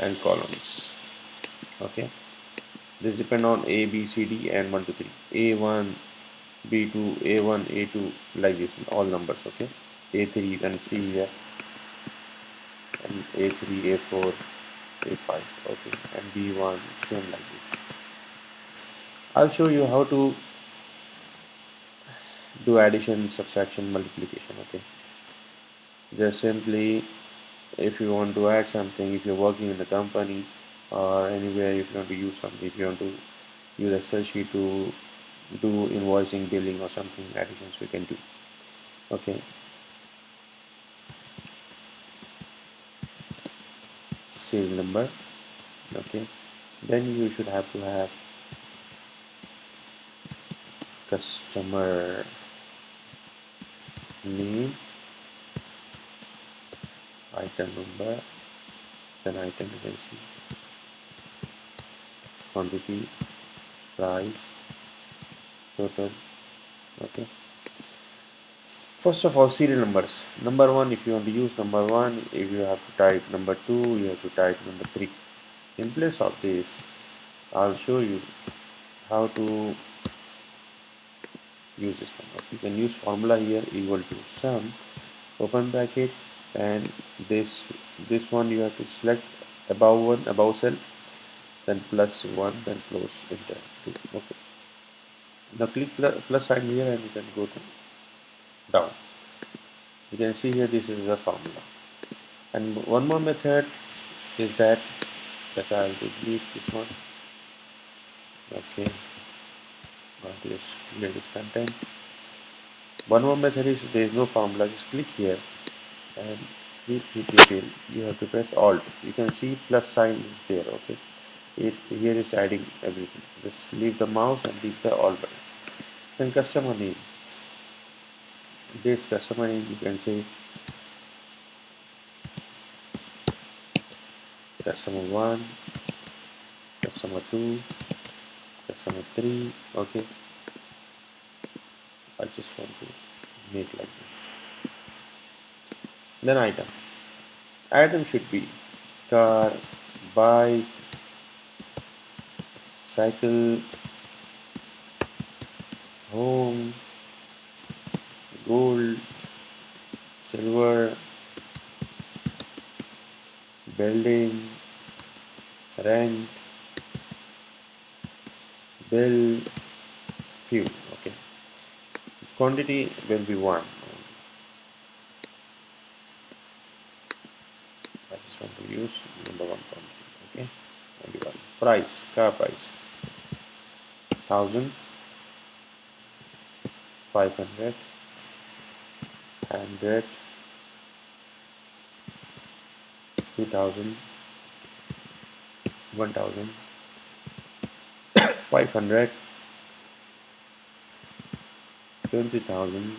and columns. Okay, this depend on A, B, C, D and 1 to 3. A1, B2, A1, A2, like this, all numbers. Okay, A3 you can see here, and A3, A4, A5. Okay, and B1 same like this. I'll show you how to do addition, subtraction, multiplication. Okay, just simply, if you want to add something, if you're working in the company or anywhere, if you want to use something, if you want to use Excel sheet to do invoicing, billing or something, additions we can do. Okay, serial number. Okay, then you should have to have customer name, item number, then item you can see quantity, price, total. Okay, first of all, serial numbers. Number one, if you want to use number one, if you have to type number two, you have to type number three. In place of this, I'll show you how to use this one. You can use formula here equal to sum, open bracket, and this one you have to select above one, above cell, then plus one, then close, enter two. Okay. Now click plus sign here and you can go to down. You can see here this is the formula. And one more method is that I'll delete this one. Okay. Now this clear this content. One more method is there is no formula. Just click here and click detail. You have to press Alt. You can see plus sign is there. Okay. It here is adding everything. Just leave the mouse and leave the Alt button. Then customer name. This customer name you can say customer 1, customer 2, customer 3. Okay. I just want to make like this. Then item. Item should be car, bike, cycle, home, gold, silver, building, rent, bill, fuel. Okay. Quantity will be 1. I just want to use number 1 quantity. Okay. Only 1. Price, car price, 1000, 500, 100, 2000, 1000, 500, 20,000,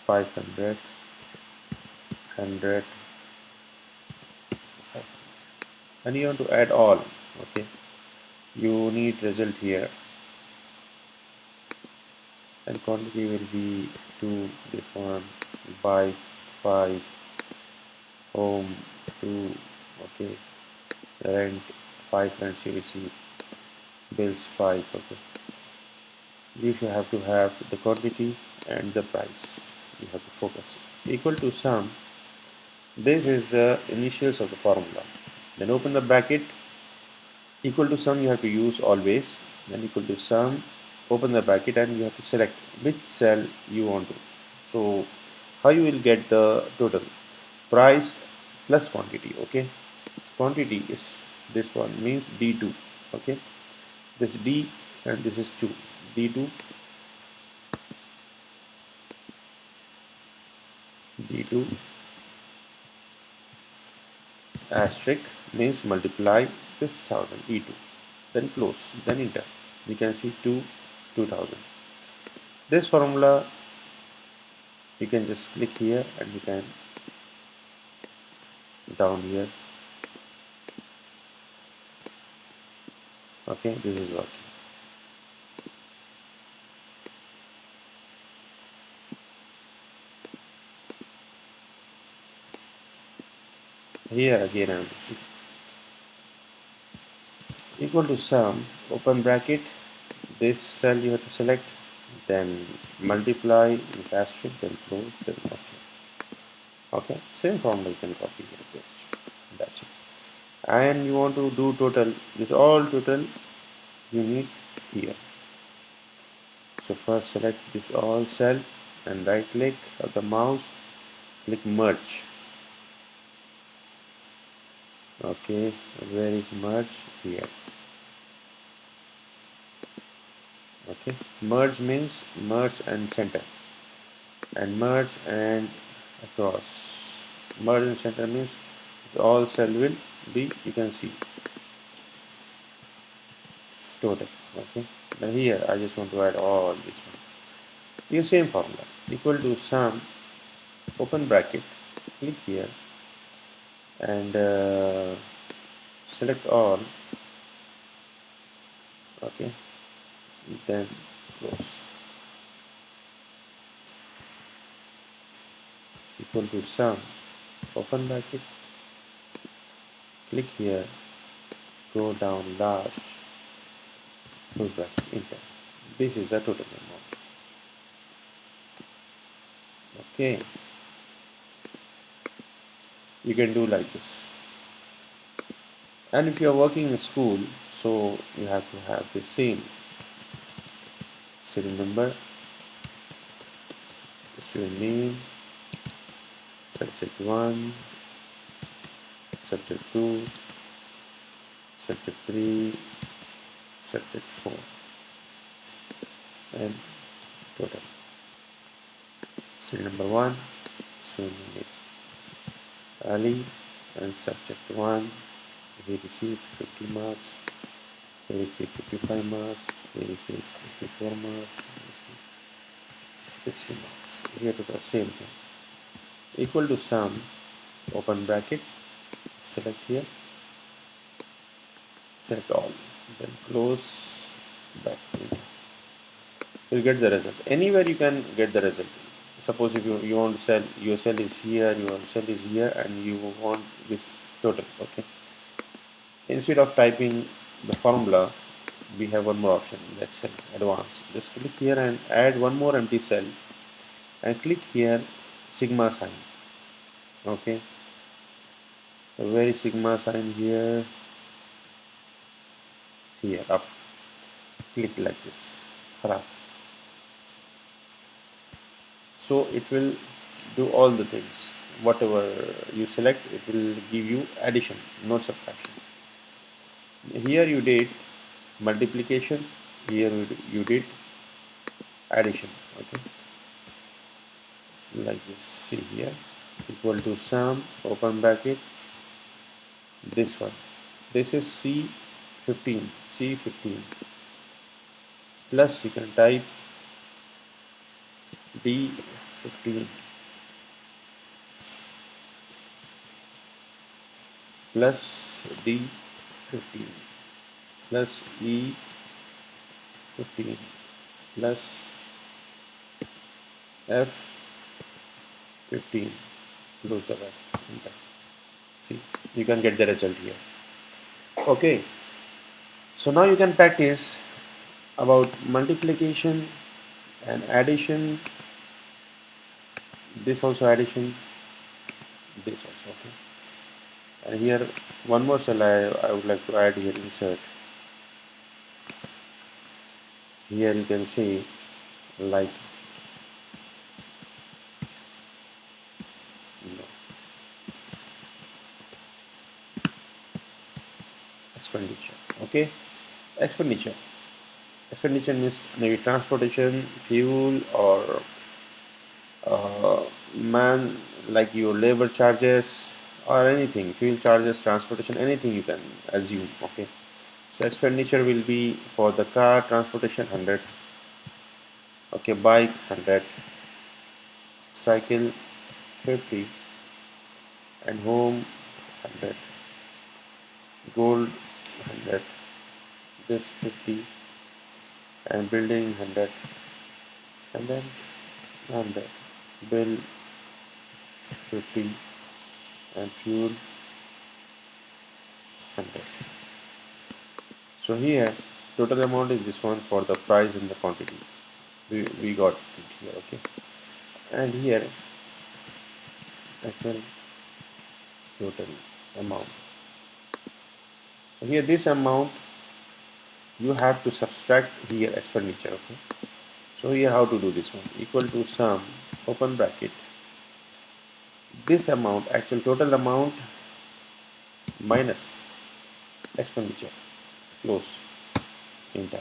500, 100, and you want to add all. Okay, you need result here, and quantity will be 2, this one, bike 5, home 2, okay, rent 5 rent CVC, bills 5. Okay, you should have to have the quantity and the price. You have to focus. Equal to sum. This is the initials of the formula. Then open the bracket. Equal to sum you have to use always. Then equal to sum, open the bracket and you have to select which cell you want to. So how you will get the total? Price plus quantity. Okay, quantity is this one, means D2. Okay, this D and this is 2. D2, D2 asterisk means multiply this 1000 E2, then close, then enter. You can see 2000. This formula you can just click here and you can down here. Okay, this is working. Here again I am equal to sum, open bracket, this cell you have to select, then multiply with asterisk, then close, then okay. Okay, same formula you can copy and paste. That's it. And you want to do total, this all total you need here. So first select this all cell and right click of the mouse, click merge. Okay, where is merge? Here. Okay, merge means merge and center, and merge and across. Merge and center means all cell will be, you can see, total. Okay, now here I just want to add all this one. Use same formula, equal to sum, open bracket, click here and select all. Okay, then close. Equal to sum, open bracket, click here, go down last, close bracket, enter. This is the total amount. Okay, you can do like this. And if you are working in school, so you have to have the same serial number, it's your name, subject 1, subject 2, subject 3, subject 4, and total. Serial number 1, so name is Ali, and subject 1, he received 50 marks, he received 55 marks, he received 54 marks, he received 60 marks. Here to the same thing. Equal to sum, open bracket, select here, select all, then close back. You'll get the result. Anywhere you can get the result. Suppose if you want to sell, your cell is here, your cell is here, and you want this total. Okay. Instead of typing the formula, we have one more option. Let's say advanced. Just click here and add one more empty cell, and click here sigma sign. Okay. So where is sigma sign here? Here up. Click like this. Khalas. So it will do all the things. Whatever you select, it will give you addition, not subtraction. Here you did multiplication, here you did addition. Okay, like this. See here, equal to sum, open bracket, this one. This is C15, C15 plus you can type D15 plus D15 plus E15 plus F15, close the bracket. See, you can get the result here. Okay, so now you can practice about multiplication and addition, this also addition, this also. Okay, and here one more cell I would like to add here, insert. Here you can see like expenditure. Okay, expenditure. Expenditure means maybe transportation, fuel, or man, like your labor charges or anything, fuel charges, transportation, anything you can assume. Okay, so expenditure will be for the car transportation 100. Okay, bike 100, cycle 50, and home 100, gold 100, this 50, and building 100, and then 100, bill 50, and fuel 600. So here total amount is this one for the price and the quantity. We got it here, okay. And here actual total amount. So here this amount you have to subtract here expenditure, okay. So here how to do this one, equal to sum open bracket this amount actual total amount minus expenditure close enter,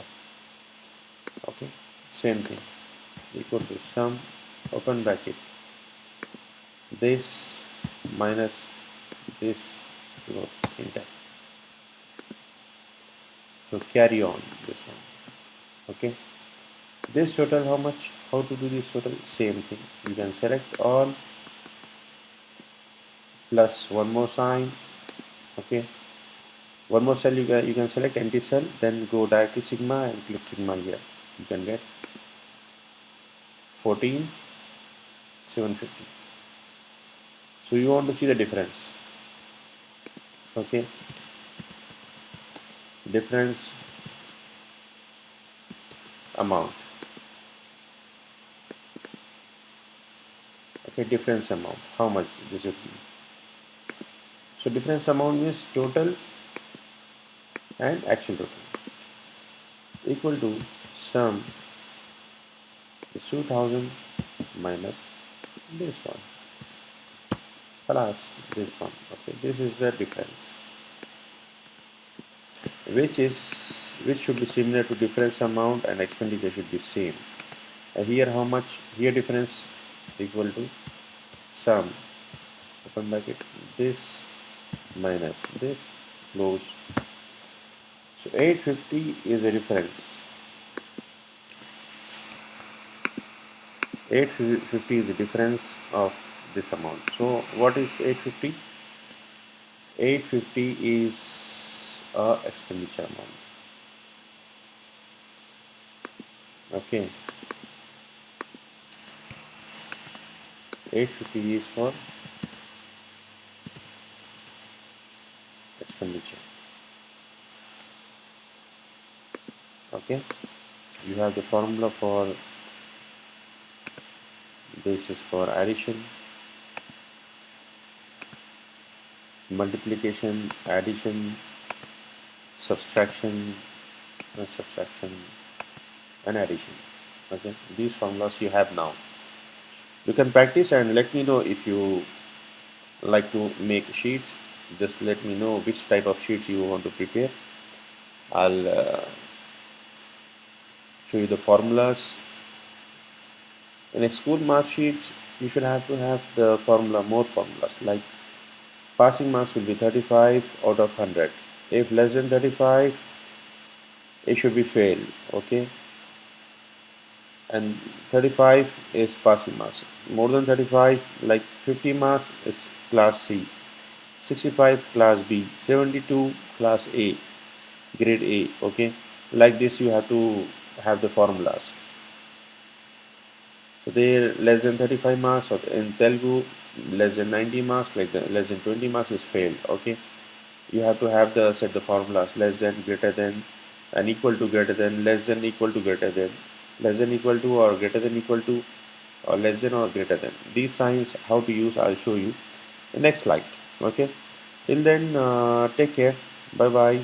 okay. Same thing equal to sum open bracket this minus this close enter. So carry on this one, okay. This total how much, how to do this total, same thing, you can select all plus one more sign, okay. One more cell you can select empty cell, then go directly sigma and click sigma here. You can get 14,750. So you want to see the difference, okay. Difference amount, okay. Difference amount, how much this would be. So difference amount means total and actual total equal to sum is 2000 minus this one plus this one, okay. This is the difference which should be similar to difference amount and expenditure should be same. Here how much, here difference equal to sum open bracket this minus this close. So 850 is a difference. 850 is the difference of this amount. So what is 850? 850 is a expenditure amount, okay. 850 is for expenditure, okay. You have the formula for this is for addition, multiplication, addition, subtraction, and addition, okay. These formulas you have now. You can practice and let me know if you like to make sheets. Just let me know which type of sheets you want to prepare. I'll show you the formulas. In a school mark sheets you should have to have the formula, more formulas, like passing marks will be 35 out of 100. If less than 35 it should be failed, okay. And 35 is passing marks. More than 35 like 50 marks is class C, 65 class B, 72 class A, grade A, okay. Like this you have to have the formulas. So they less than 35 marks, or in Telugu less than 90 marks, like the less than 20 marks is failed, okay. You have to have the set the formulas less than, greater than, and equal to, greater than, less than, equal to, greater than, less than, equal to, or greater than, equal to, or less than or greater than. These signs how to use I'll show you the next slide, okay. Till then take care, bye bye.